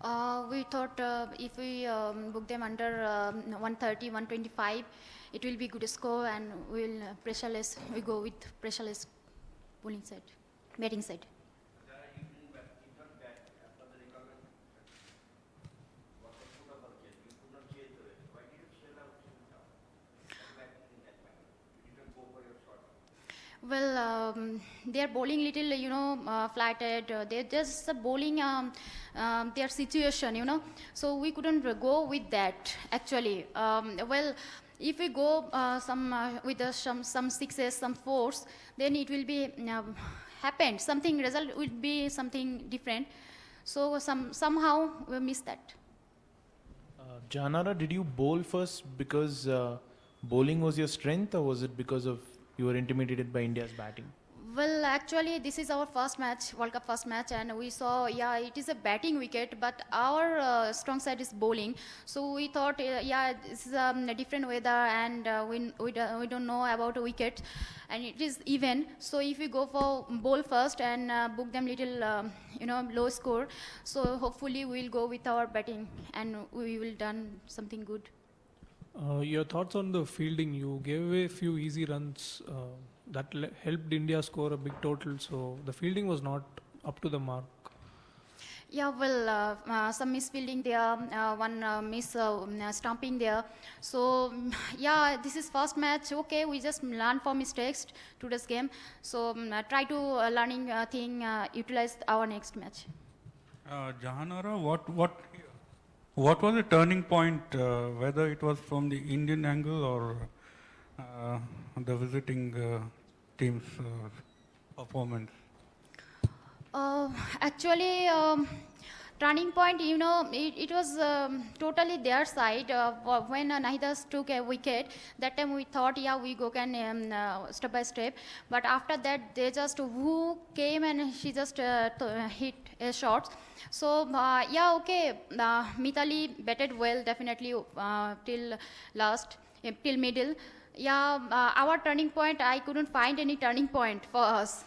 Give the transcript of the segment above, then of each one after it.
We thought if we book them under 130, 125, it will be good score, and we'll pressureless. We go with pressureless bowling side, batting side. Well, they are bowling little, flatted. They're just bowling their situation, So we couldn't go with that actually. Well, if we go with some sixes, some fours, then it will be happened. Something result will be something different. So somehow we missed that. Janara, did you bowl first because bowling was your strength, or was it because of you were intimidated by India's batting? Well, actually, this is our first match, World Cup first match, and we saw, it is a batting wicket, but our strong side is bowling. So we thought, this is a different weather, and we don't know about a wicket, and it is even. So if we go for bowl first and book them little, low score, so hopefully we'll go with our batting, and we will done something good. Your thoughts on the fielding? You gave away a few easy runs that helped India score a big total, so the fielding was not up to the mark. Yeah, well, some misfielding there, one miss stumping there. So, this is first match. Okay, we just learn from mistakes to this game. So, try to learning thing, utilize our next match. Jahanara, what was the turning point, whether it was from the Indian angle or the visiting team's performance? Actually, turning point, it was totally their side. When Nahidas took a wicket, that time we thought, we go can step by step. But after that, they just who came and she just hit a shot. So, okay, Mithali batted well, definitely till last, till middle. Our turning point, I couldn't find any turning point for us.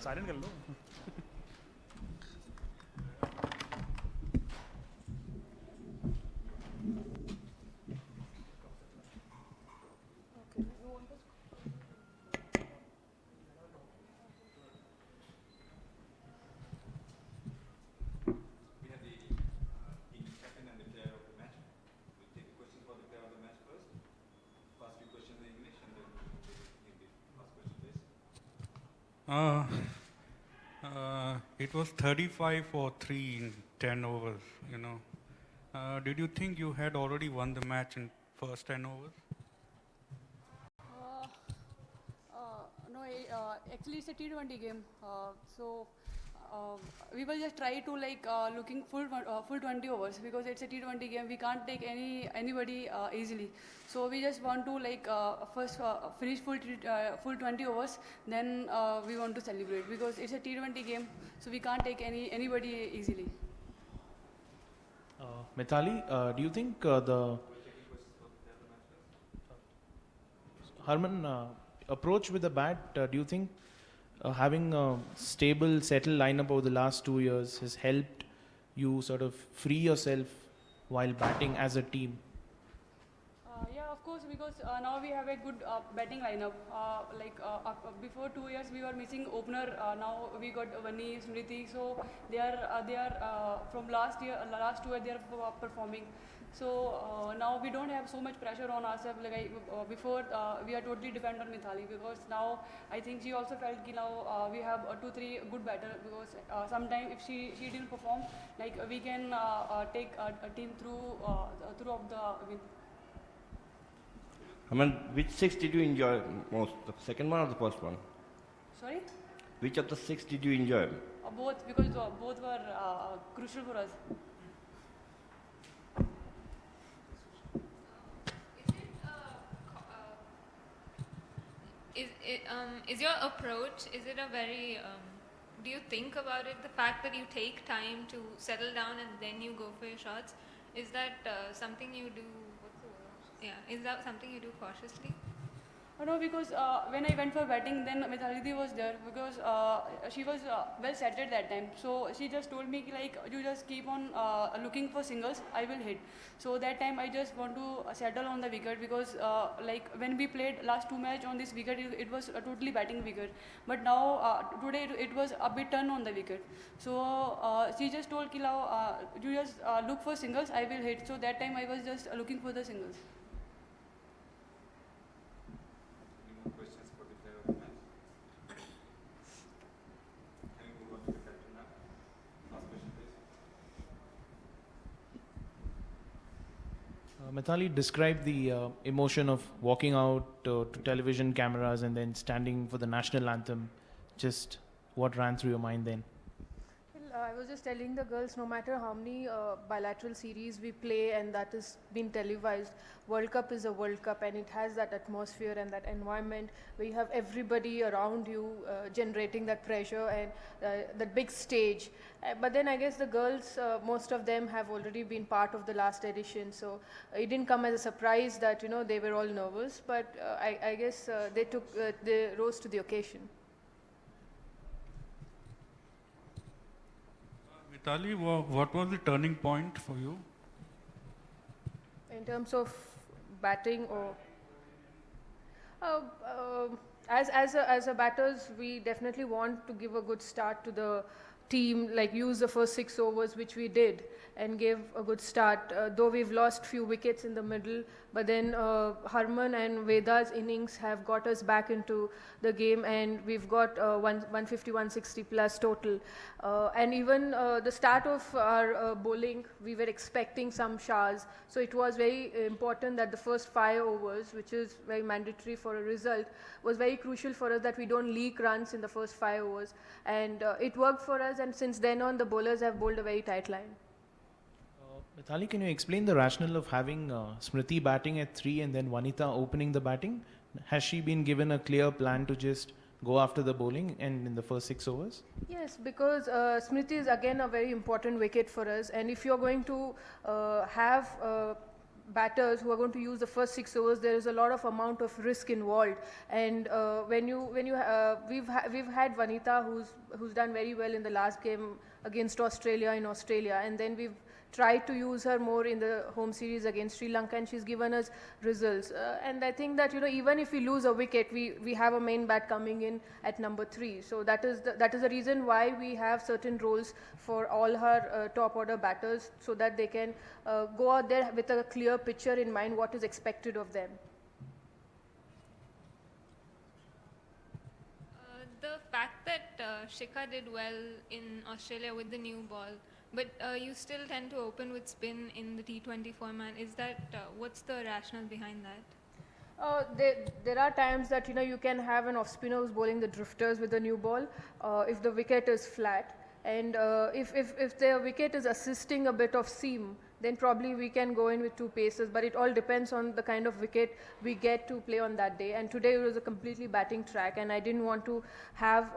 Silent कर लो. We have the team captain and the player of the match. We'll take the questions for the player of the match first. First few questions in English and then we'll take the first question, please. It was 35 for 3 in 10 overs, you know. Did you think you had already won the match in first 10 overs? No, actually it's a T20 game. We will just try to looking full 20 overs because it's a T20 game. We can't take anybody easily. So we just want to first finish full 20 overs. Then we want to celebrate because it's a T20 game. So we can't take anybody easily. Mithali, do you think the Harman approach with the bat, do you think having a stable, settled lineup over the last 2 years has helped you sort of free yourself while batting as a team? Yeah, of course, because now we have a good batting lineup. Before 2 years, we were missing opener. Now we got Vani, Smriti. So they are from last 2 years they are performing. So now we don't have so much pressure on ourselves. Before we are totally dependent on Mithali because now I think she also felt that now we have 2-3 good batters because sometimes if she didn't perform, we can take a team throughout the win. I mean, which six did you enjoy most? The second one or the first one? Sorry? Which of the six did you enjoy? Both, because both were crucial for us. Is your approach, is it a very, do you think about it, the fact that you take time to settle down and then you go for your shots, is that something you do, is that something you do cautiously? No, because when I went for batting, then Mithali was there because she was well set at that time. So she just told me you just keep on looking for singles, I will hit. So that time I just want to settle on the wicket because when we played last 2 matches on this wicket, it was a totally batting wicket. But now today it was a bit turn on the wicket. So she just told you just look for singles, I will hit. So that time I was just looking for the singles. Questions for the player of the match? Can we move on to the captain now? Last question, please. Mithali, describe the emotion of walking out to television cameras and then standing for the national anthem. Just what ran through your mind then? Well, I was just telling the girls, no matter how many bilateral series we play and that is been televised, World Cup is a World Cup and it has that atmosphere and that environment where you have everybody around you generating that pressure and that big stage. But then I guess the girls, most of them have already been part of the last edition, so it didn't come as a surprise that they were all nervous. But I guess they rose to the occasion. Mithali, what was the turning point for you? In terms of batting or as a batters, we definitely want to give a good start to the team, use the first 6 overs, which we did, and give a good start. Though we've lost few wickets in the middle, but then Harman and Veda's innings have got us back into the game, and we've got 150, 160 plus total. And even the start of our bowling, we were expecting some showers, so it was very important that the first 5 overs, which is very mandatory for a result, was very crucial for us that we don't leak runs in the first 5 overs, and it worked for us, and since then on the bowlers have bowled a very tight line. Mithali, can you explain the rationale of having Smriti batting at 3 and then Vanitha opening the batting? Has she been given a clear plan to just go after the bowling and in the first 6 overs? Yes, because Smriti is again a very important wicket for us, and if you're going to have batters who are going to use the first 6 overs, there is a lot of amount of risk involved. And we've had Vanita who's done very well in the last game against Australia in Australia, and then we've tried to use her more in the home series against Sri Lanka, and she's given us results. And I think that even if we lose a wicket, we have a main bat coming in at number 3. So that is the reason why we have certain roles for all her top order batters, so that they can go out there with a clear picture in mind what is expected of them. The fact that Shikha did well in Australia with the new ball, but you still tend to open with spin in the T20 format. Is that what's the rationale behind that? There are times that you can have an off spinner who's bowling the drifters with the new ball if the wicket is flat, and if the wicket is assisting a bit of seam, then probably we can go in with 2 paces. But it all depends on the kind of wicket we get to play on that day. And today it was a completely batting track, and I didn't want to have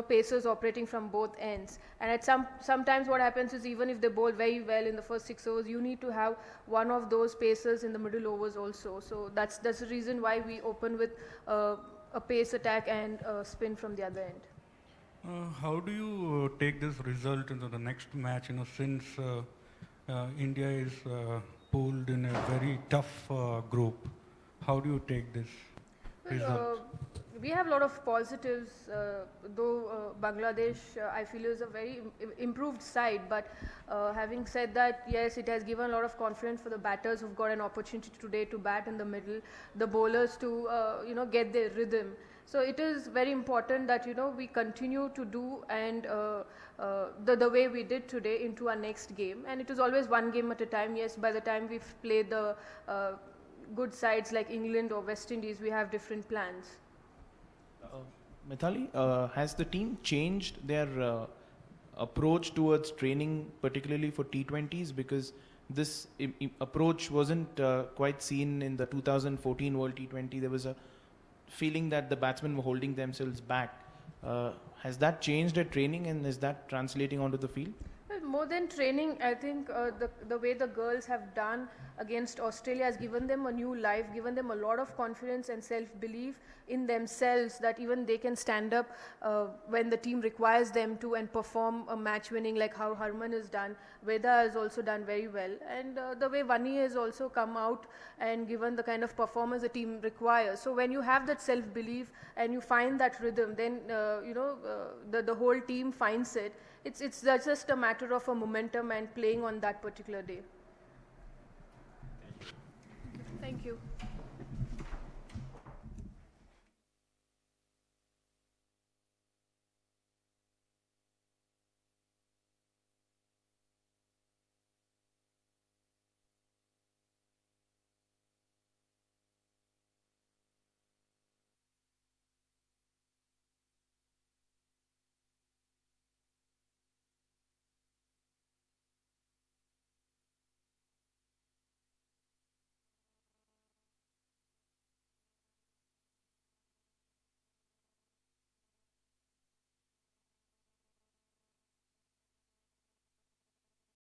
pacers operating from both ends. And at sometimes what happens is, even if they bowl very well in the first 6 overs, you need to have one of those pacers in the middle overs also. So that's the reason why we open with a pace attack and spin from the other end. How do you take this result into the next match? Since India is pooled in a very tough group, how do you take this result? We have a lot of positives, though Bangladesh, I feel, is a very improved side. But having said that, yes, it has given a lot of confidence for the batters who've got an opportunity today to bat in the middle, the bowlers to get their rhythm. So it is very important that we continue to do and the way we did today into our next game. And it is always one game at a time. Yes, by the time we've played the good sides like England or West Indies, we have different plans. Mithali, has the team changed their approach towards training, particularly for T20s? Because this approach wasn't quite seen in the 2014 World T20. There was a feeling that the batsmen were holding themselves back. Has that changed at training, and is that translating onto the field? Well, more than training, I think the way the girls have done against Australia has given them a new life, given them a lot of confidence and self-belief in themselves, that even they can stand up when the team requires them to and perform a match winning, like how Harman has done. Veda has also done very well, and the way Vani has also come out and given the kind of performance the team requires. So when you have that self-belief and you find that rhythm, then the whole team finds it. It's just a matter of a momentum and playing on that particular day. Thank you.